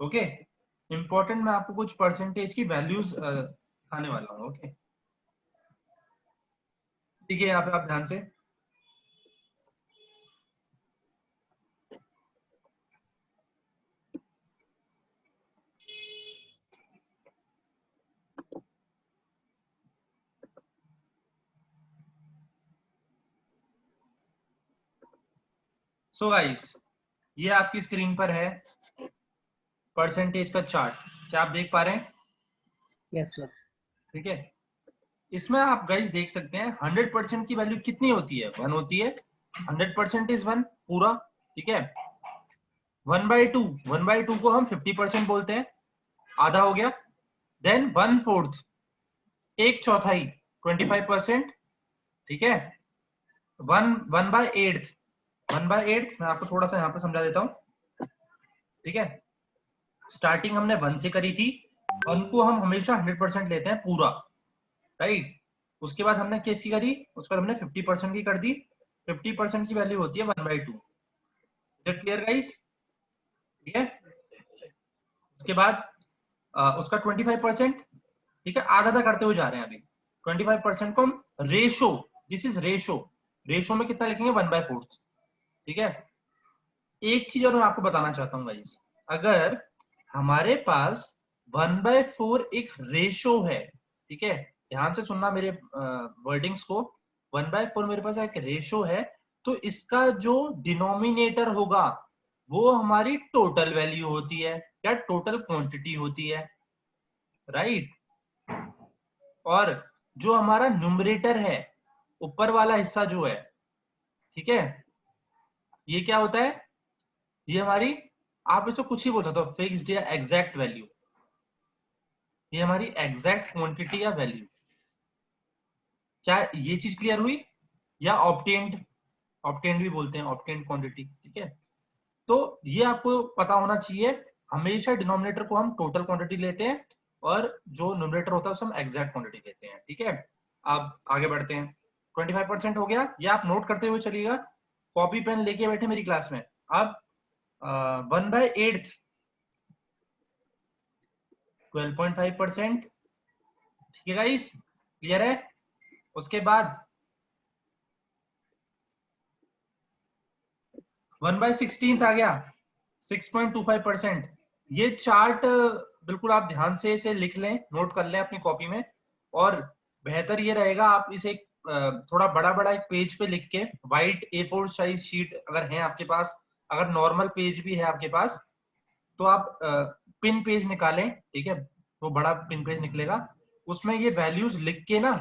Okay, important मैं आपको कुछ परसेंटेज की वैल्यूज दिखाने वाला हूँ। ओके, ठीक है, यहाँ पे आप ध्यान दें। सो गाइस, ये आपकी स्क्रीन पर है परसेंटेज का चार्ट, क्या आप देख पा रहे हैं? Yes sir. ठीक है, इसमें आप गाइस देख सकते हैं 100% की वैल्यू कितनी होती है? 1 होती है। 100% इज 1 पूरा, ठीक है। 1/2, 1/2 को हम 50% बोलते हैं, आधा हो गया। देन 1/4, एक चौथाई 25%, ठीक है। 1/8, 1/8 मैं आपको थोड़ा सा यहाँ पे समझा देता हूँ, ठीक है। स्टार्टिंग हमने 1 से करी थी, 1 को हम हमेशा 100% लेते हैं पूरा, राइट। उसके बाद हमने कैसी करी? उसके बाद हमने 50% की कर दी। 50% की वैल्यू होती है 1/2। Is it clear guys? ठीक है। उसके बाद उसका 25%, ठीक है, आधा आधा करते हुए जा रहे हैं अभी। 25% को हम ratio, this is ratio, ratio में कितना लिखेंगे? 1/4, ठीक है। एक चीज और मैं आपको बताना चाहता हूँ गाइस, अगर हमारे पास 1/4 एक रेशो है, ठीक है, ध्यान से सुनना मेरे वर्डिंग्स को। 1/4 मेरे पास एक रेशो है, तो इसका जो डिनोमिनेटर होगा वो हमारी टोटल वैल्यू होती है या टोटल क्वांटिटी होती है, राइट। और जो हमारा न्यूमरेटर है, ऊपर वाला हिस्सा जो है, ठीक है, ये क्या होता है? ये हमारी, आप इसको कुछ ही बोल सकते हो, फिक्स्ड या एग्जैक्ट वैल्यू। ये हमारी एग्जैक्ट क्वांटिटी या वैल्यू। क्या ये चीज क्लियर हुई? या ऑब्टेन्ड, ऑब्टेन्ड भी बोलते हैं, ऑब्टेन्ड क्वांटिटी, ठीक है। तो ये आपको पता होना चाहिए, हमेशा डिनोमिनेटर को हम टोटल क्वांटिटी लेते हैं और जो न्यूमरेटर होता है उसे हम एग्जैक्ट क्वांटिटी लेते हैं, ठीक है। अब आगे बढ़ते हैं। 25% हो गया, ये आप नोट करते हुए चलिएगा, कॉपी पेन लेके बैठे मेरी क्लास में। अब 1/8 12.5%, ठीक है गाइस, क्लियर है? उसके बाद 1/16 आ गया 6.25%। ये चार्ट बिल्कुल आप ध्यान से इसे लिख लें, नोट कर लें अपनी कॉपी में। और बेहतर ये रहेगा आप इसे थोड़ा बड़ा बड़ा एक पेज पे लिख के, वाइट A4 साइज शीट अगर है आपके पास, अगर नॉर्मल पेज भी है आपके पास तो आप पिन पेज निकालें, ठीक है, वो बड़ा पिन पेज निकलेगा, उसमें ये वैल्यूज लिख के ना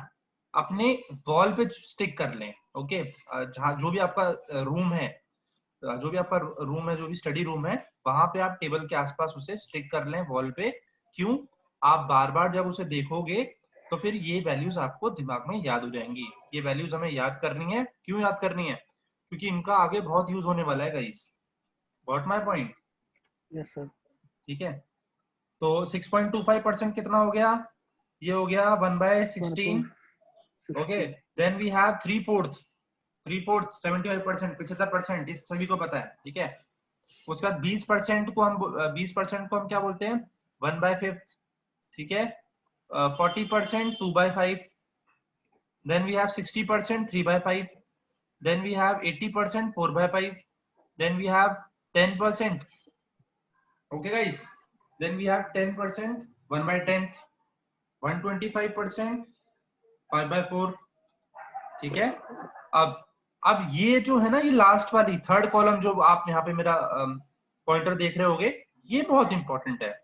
अपने वॉल पे स्टिक कर लें। ओके, जहाँ जो भी आपका रूम है, जो भी आपका रूम है, जो भी स्टडी रूम है, वहां पे आप टेबल के आसपास उसे स्टिक कर लें वॉल पे। क्यों? आप बार बार जब उसे देखोगे तो फिर ये वैल्यूज आपको दिमाग में याद हो जाएंगी। ये वैल्यूज हमें याद करनी है। क्यों याद करनी है? क्योंकि इनका आगे बहुत यूज होने वाला है guys. Got my point? Yes sir. ठीक है, तो 6.25% कितना हो गया? ये हो गया 1/16। ओके, 1/16। देन वी हैव 3/4, 75%, 75%, इस सभी को पता है, ठीक है। उसके बाद 20% को हम 20% को हम क्या बोलते हैं? 1/5, ठीक है। 40% 2/5, then we have 60% 3/5, then we have 80% 4/5, then we have 10%, okay guys, then we have 10% 1/10, 125% 5/4, ठीक है। अब ये जो है ना, ये लास्ट वाली थर्ड कॉलम जो आप यहाँ पे मेरा पॉइंटर देख रहे होगे, ये बहुत इंपॉर्टेंट है।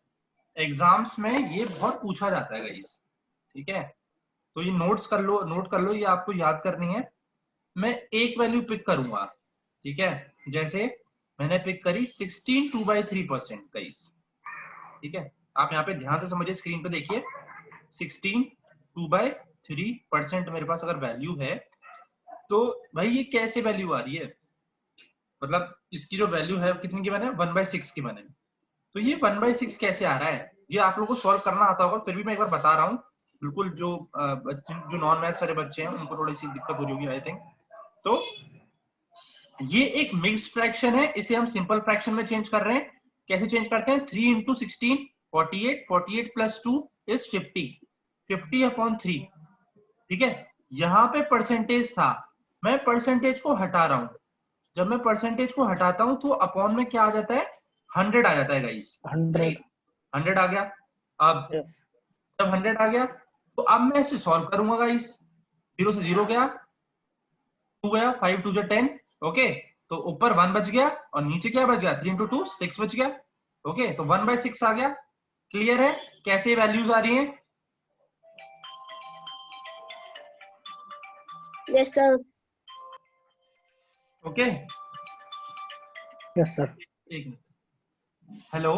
एग्जाम्स में ये बहुत पूछा जाता है गाइस, ठीक है। तो ये नोट्स कर लो, नोट कर लो, ये आपको याद करनी है। मैं एक वैल्यू पिक करूंगा, ठीक है, जैसे मैंने पिक करी 16 2/3% गाइस, ठीक है। आप यहाँ पे ध्यान से समझिए, स्क्रीन पे देखिए, 16 2/3% मेरे पास अगर वैल्यू है, तो भाई ये कैसे वैल्यू आ रही है? मतलब इसकी जो वैल्यू है कितनी की बने? 1/6 की बने। तो ये 1/6 कैसे आ रहा है? ये आप लोगों को सॉल्व करना आता होगा, फिर भी मैं एक बार बता रहा हूँ। बिल्कुल जो बच्चे, जो नॉन मैथ्स वाले बच्चे हैं, उनको थोड़ी सी दिक्कत हो रही होगी आई थिंक। तो ये एक मिक्स्ड फ्रैक्शन है, इसे हम सिंपल फ्रैक्शन में चेंज कर रहे हैं। कैसे चेंज करते हैं? 3 इंटू 16 48, 48 प्लस 2 इज 50, 50 अपॉन 3। ठीक है, यहाँ पे परसेंटेज था, मैं परसेंटेज को हटा रहा हूं। जब मैं परसेंटेज को हटाता हूं तो अपॉन में क्या आ जाता है? 100 आ जाता है गाइस। 100। 100 आ गया। अब यस। जब 100 आ गया तो अब मैं इसे सॉल्व करूंगा गाइस। 0 से 0 गया, 2 गया, 5 2 10। ओके, तो ऊपर 1 बच गया और नीचे क्या बच गया? 3 इंटू 2 6 बच गया। ओके, तो 1/6 आ गया। क्लियर है कैसे वैल्यूज आ रही हैं? Yes sir. Okay, yes sir. एक मिनट। हेलो,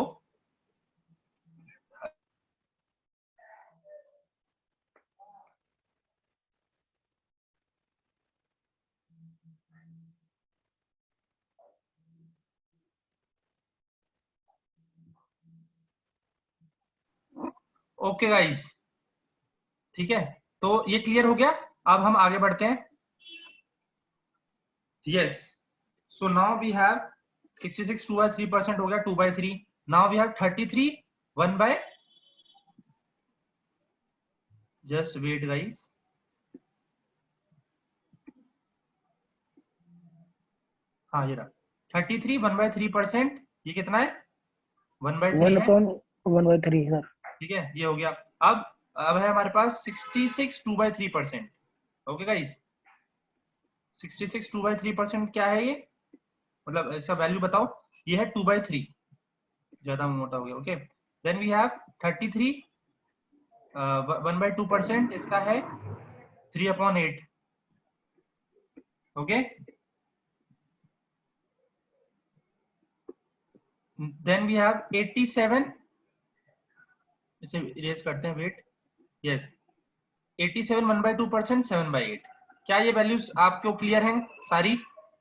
ओके गाइस, ठीक है, तो ये क्लियर हो गया। अब हम आगे बढ़ते हैं। Yes, so now we have 66 2/3% हो गया, 2/3। Now we have 33 1 by, just wait guys, हाँ ये रहा 33 1/3%। ये कितना है? 1/3 है। 1/1/3 सर। ठीक है, ये हो गया। अब है हमारे पास 66 2/3%। ओके गाइस, 66 2/3% क्या है ये? मतलब इसका वैल्यू बताओ। ये है 2/3, ज्यादा मोटा हो गया। ओके, देन वी हैव 33 1/2%, इसका है 3/8। ओके, देन वी हैव 87, इसे इरेज करते हैं, वेट। यस, 87 1/2%, 7/8। क्या ये वैल्यूज आपको क्लियर हैं सारी?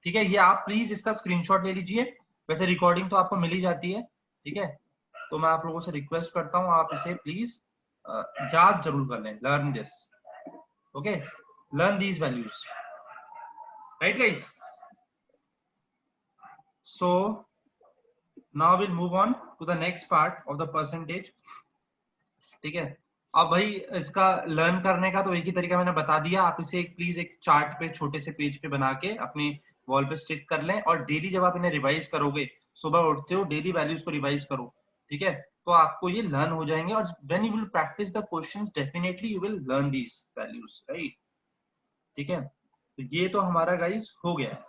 ठीक है, ये आप प्लीज इसका स्क्रीनशॉट ले लीजिए। वैसे रिकॉर्डिंग तो आपको मिल ही जाती है, ठीक है, तो मैं आप लोगों से रिक्वेस्ट करता हूँ आप इसे प्लीज याद जरूर कर लें। Learn this, okay, learn these values, right guys? So now will move on to the next part of the percentage. ठीक है, अब भाई इसका लर्न करने का तो एक ही तरीका मैंने बता दिया। आप इसे प्लीज एक चार्ट पे, छोटे से पेज पे बना के अपनी वॉल पे स्टिक कर लें, और डेली जब आप इन्हें रिवाइज करोगे, सुबह उठते हो डेली वैल्यूज को रिवाइज करो। ठीक है, तो आपको ये लर्न हो जाएंगे, और when you will practice the questions definitely you will learn these values, right? ठीक है, तो ये तो हमारा गाइस हो गया।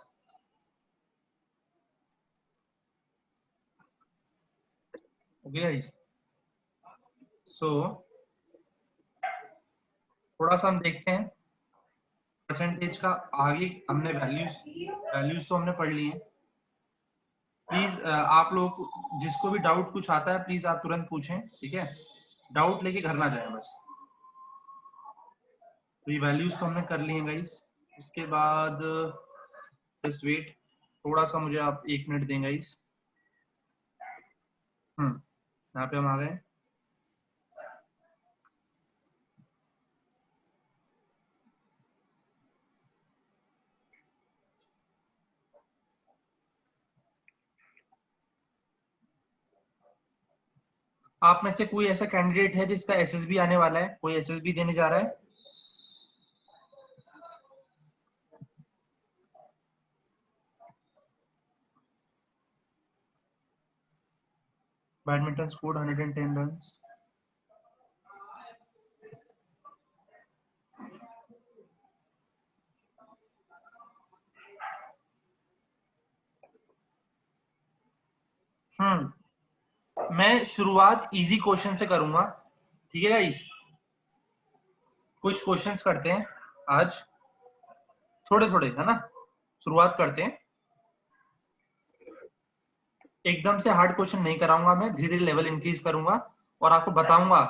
ओके गाइस, सो थोड़ा सा हम देखते हैं परसेंटेज का। आगे हमने वैल्यूज तो हमने पढ़ ली हैं। प्लीज आप लोग जिसको भी डाउट कुछ आता है, प्लीज आप तुरंत पूछें, ठीक है? डाउट लेके घर ना जाए बस। तो ये वैल्यूज तो हमने कर ली हैं गाइस। उसके बाद जस्ट वेट, थोड़ा सा मुझे आप 1 मिनट दें गाइस। यहाँ पे हम आ गए। आप में से कोई ऐसा कैंडिडेट है जिसका एसएसबी आने वाला है? कोई एसएसबी देने जा रहा है? Badminton scored 110 runs. मैं शुरुआत इजी क्वेश्चन से करूंगा, ठीक है गाइस? कुछ क्वेश्चंस करते हैं आज, थोड़े थोड़े, है ना? शुरुआत करते हैं। एकदम से हार्ड क्वेश्चन नहीं कराऊंगा, मैं धीरे धीरे लेवल इंक्रीज करूंगा और आपको बताऊंगा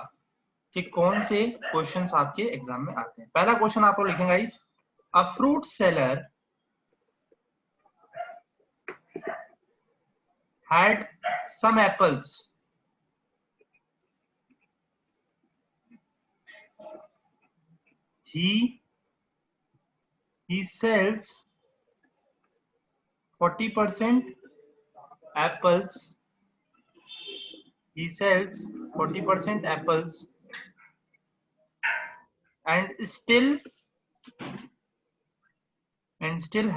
कि कौन से क्वेश्चंस आपके एग्जाम में आते हैं। पहला क्वेश्चन आप लोग लिखेंगे guys, a fruit seller had some apples. He sells 40% apples he sells 40% apples and still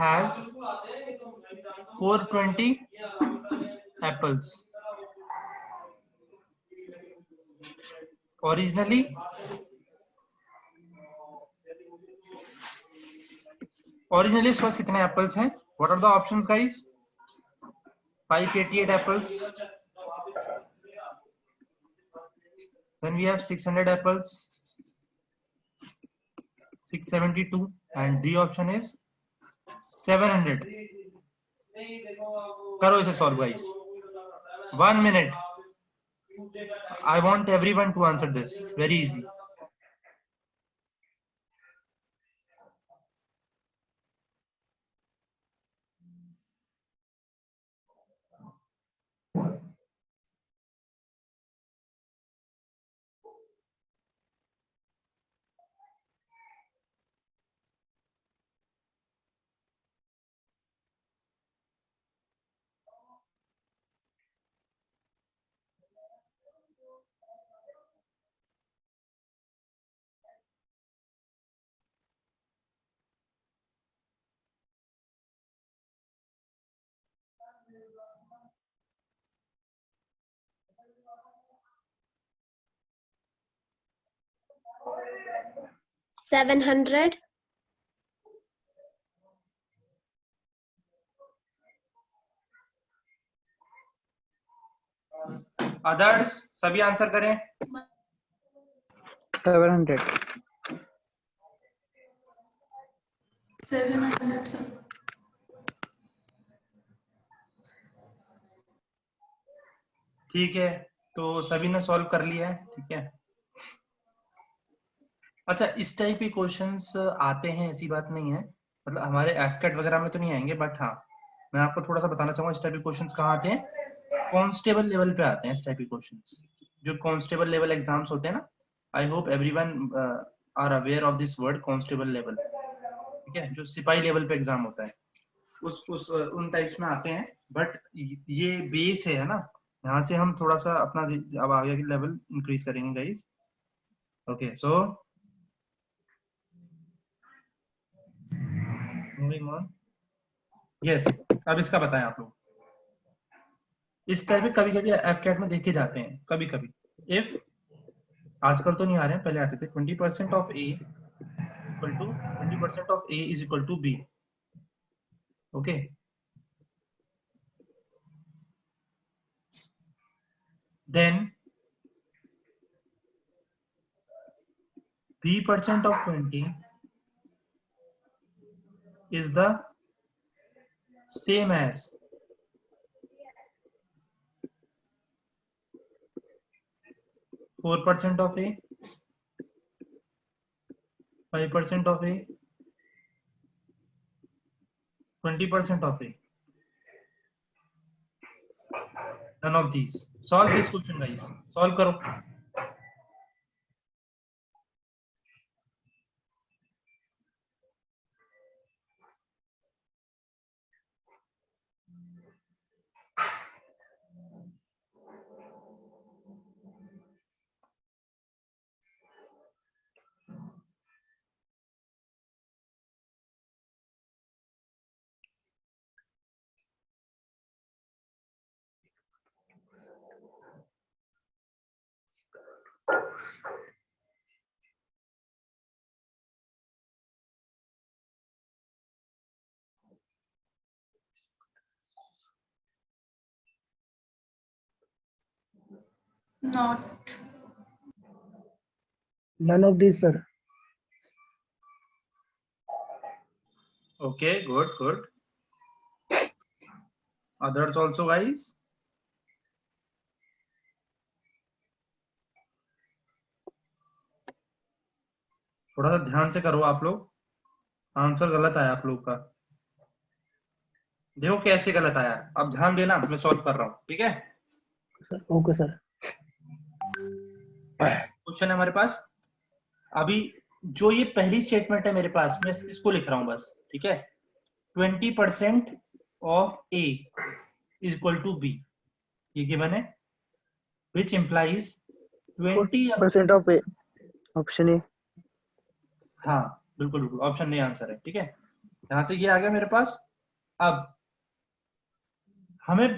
has 420 apples. Originally इसके पास कितने एप्पल्स हैं? What are the options, guys? 588 apples. Then we have 600 apples, 672, and the option is 700. करो इसे solve, guys. 1 minute. I want everyone to answer this. Very easy. $700. Others, सभी answer करें. 700. 700 sir. ठीक है, तो सभी ने सॉल्व कर लिया है. ठीक है. अच्छा, इस टाइप के क्वेश्चंस आते हैं, ऐसी बात नहीं है. मतलब हमारे एफकेट वगैरह में तो नहीं आएंगे, बट हाँ मैं आपको थोड़ा सा बताना चाहूंगा इस टाइप के क्वेश्चंस कहाँ आते हैं. कांस्टेबल लेवल पे आते हैं इस टाइप के क्वेश्चंस. जो कांस्टेबल लेवल एग्जाम्स होते हैं ना, I hope everyone are aware of this word constable level. ठीक है, जो सिपाही लेवल पे एग्जाम होता है उस उन टाइप्स में आते हैं. बट ये बेस है ना, यहाँ से हम थोड़ा सा अपना अब आगे की लेवल इंक्रीज करेंगे guys. Okay, so moving on. Yes, अब इसका बताएं आप लोग. इस टाइप के कभी कभी एफकेट में देखे जाते हैं, कभी कभी. इफ आजकल तो नहीं आ रहे हैं, पहले आते थे. 20% of A equal to 20% of A is equal to B. Okay, then b% of 20 is the same as 4% of a, 5% of a, 20% of a. None of these. Solve this question, guys. Solve करो. Not. None of these, sir. Okay, good, good. Others also, guys. थोड़ा सा ध्यान से करो आप लोग. Answer गलत आया आप लोग का. देखो कैसे गलत आया. अब ध्यान देना, मैं सॉल्व कर रहा हूँ. ठीक है. Okay sir. क्वेश्चन है हमारे पास. अभी जो ये पहली स्टेटमेंट है मेरे पास, मैं इसको लिख रहा हूं बस. ठीक है. 20% of A is equal to B, ये गिवन है. which implies 20 percent of A, option A. हाँ बिल्कुल बिल्कुल, ऑप्शन नहीं आंसर है। ठीक है, यहां से ये आ गया मेरे पास। अब हमें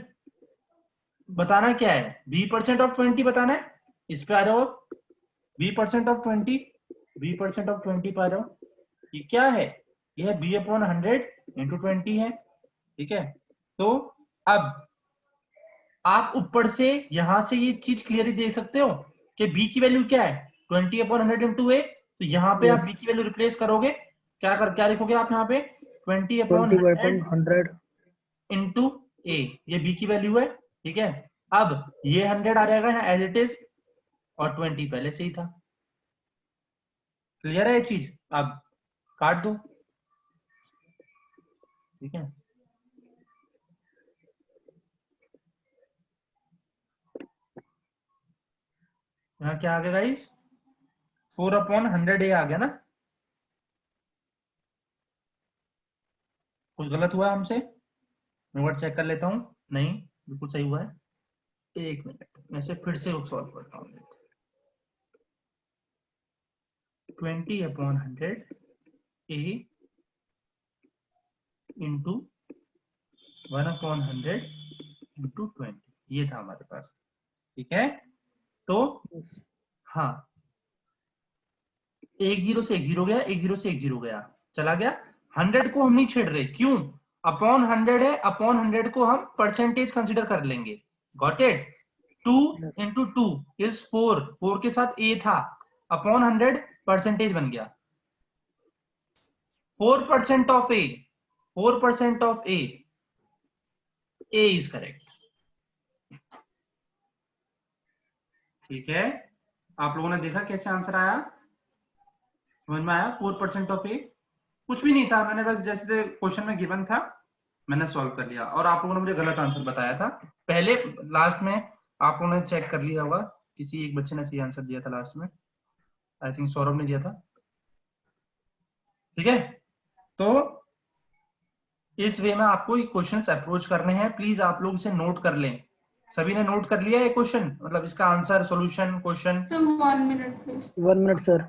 बताना क्या है, b% ऑफ 20 बताना है। इस पे आ रहे हो, b% ऑफ 20, b% ऑफ 20 पा रहे हो, ये क्या है, ये है b/100 इंटू 20 है। ठीक है, तो अब आप ऊपर से यहां से ये चीज क्लियरली देख सकते हो कि b की वैल्यू क्या है, 20/100 इंटू ए। तो यहाँ पे आप Yes. b की वैल्यू रिप्लेस करोगे, क्या लिखोगे आप यहाँ पे, 20 20/100 अपॉन 100। इंटू ए, ये b की वैल्यू है। ठीक है, अब ये 100 आ जाएगा यहाँ एज इट इज, और 20 पहले से ही था। क्लियर है ये चीज, अब काट दो। ठीक है, यहाँ क्या आ गया गाइस, 4/100 आ गया ना। कुछ गलत हुआ है हमसे, मैं वर्ड चेक कर लेता हूँ। नहीं, बिल्कुल सही हुआ है। एक मिनट, मैं से फिर से सॉल्व करता हूँ। 20/100 ए इंटू 1/100 इंटू 20, ये था हमारे पास। ठीक है, तो हाँ, एक जीरो से एक जीरो गया, एक जीरो से एक जीरो गया, चला गया। 100 को हम नहीं छेड़ रहे, क्यों, अपॉन 100 है, अपॉन 100 को हम परसेंटेज कंसिडर कर लेंगे। Got it. 2 Yes. Into 2 is 4, 4 के साथ ए था, अपॉन 100 परसेंटेज बन गया। 4% of A, 4% of A, A is correct. ठीक है, आप लोगों ने देखा कैसे आंसर आया, समझ में आया। 4% ऑफ ए, कुछ भी नहीं था, मैंने बस जैसे क्वेश्चन में गिवन था मैंने सॉल्व कर लिया, और आप लोगों ने मुझे गलत आंसर बताया था पहले। लास्ट में आप लोगों ने चेक कर लिया होगा, किसी एक बच्चे ने सही आंसर दिया था लास्ट में, आई थिंक सौरभ ने दिया था। ठीक है, तो इस वे में आपको ये क्वेश्चंस अप्रोच करने हैं, प्लीज आप लोग इसे नोट कर लें। सभी ने नोट कर लिया ये क्वेश्चन, मतलब इसका answer, solution, question. 1 minute please. 1 minute sir.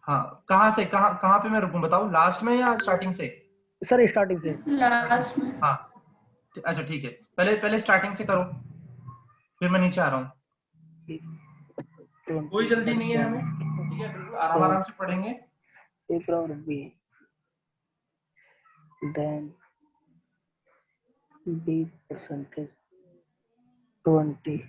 हाँ, कहाँ से कहाँ कहाँ पे मैं रुकूं बताओ, लास्ट में या स्टार्टिंग से? सर स्टार्टिंग से। Last में. हाँ, अच्छा ठीक है, पहले पहले स्टार्टिंग से करो, फिर मैं नीचे आ रहा हूँ। कोई जल्दी नहीं है हमें, ठीक है, बिल्कुल आराम आराम से पढ़ेंगे। A power B, then B percentage 20.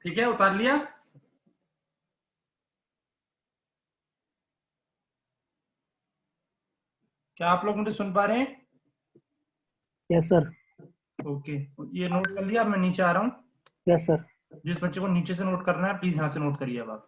ठीक है, उतार लिया? क्या आप लोग मुझे सुन पा रहे हैं? Yes sir. ओके, ये नोट कर लिया। अब मैं नीचे आ रहा हूँ। Yes sir. जिस बच्चे को नीचे से नोट करना है प्लीज यहाँ से नोट करिए अब आप।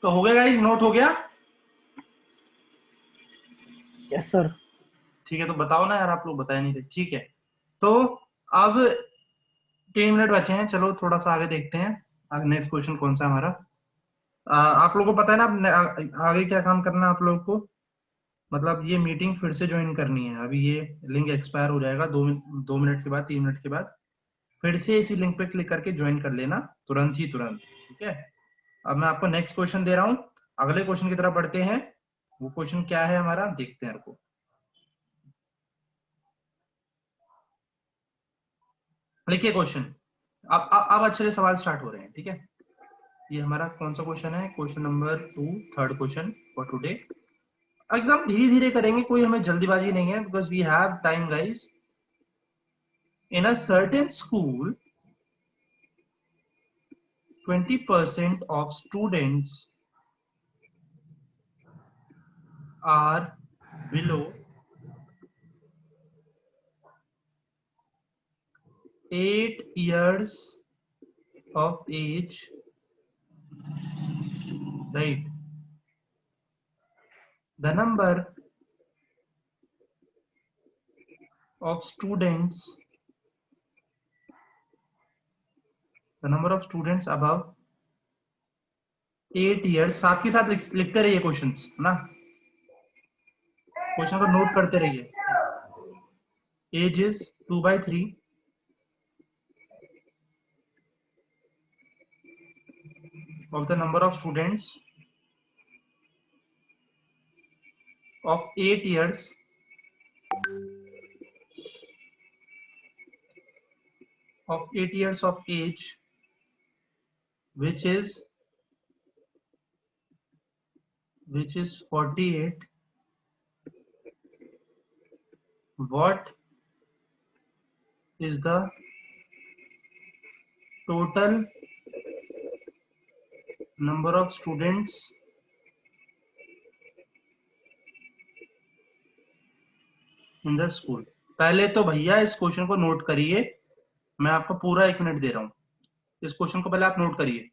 तो हो गया गाइस, नोट हो गया? Yes sir. ठीक है, तो बताओ ना यार, आप लोग बताए नहीं थे। ठीक है, तो अब 3 मिनट बचे हैं, चलो थोड़ा सा आगे देखते हैं। नेक्स्ट क्वेश्चन कौन सा है हमारा? आप लोगों को पता है ना आगे क्या काम करना है आप लोगों को? मतलब ये मीटिंग फिर से ज्वाइन करनी है। अभी ये लिंक एक्सपायर हो जाएगा 2 मिनट के बाद, 3 मिनट के बाद। फिर से इसी लिंक पे क्लिक करके ज्वाइन कर लेना, तुरंत ही तुरंत। ठीक है, अब मैं आपको नेक्स्ट क्वेश्चन दे रहा हूँ। अगले क्वेश्चन की तरफ बढ़ते हैं। वो क्वेश्चन क्या है हमारा, देखते हैं आपको। लिखिए क्वेश्चन। अब अच्छे से सवाल स्टार्ट हो रहे हैं। ठीक है, ये हमारा कौन सा क्वेश्चन है? Question number 2, third question for today. एकदम धीरे धीरे करेंगे, कोई हमें जल्दीबाजी नहीं है, because we have time guys. In a certain school 20% of students are below 8 years of age, right? The number of students above 8 years, साथ के साथ लिखते रहिए क्वेश्चंस ना, क्वेश्चन को नोट करते रहिए। Age is 2/3 of the number of students of 8 years of age, which is 48. What is the total number of students in the school? पहले तो भैया इस क्वेश्चन को नोट करिए। मैं आपको पूरा 1 मिनट दे रहा हूं। इस क्वेश्चन को पहले आप नोट करिए।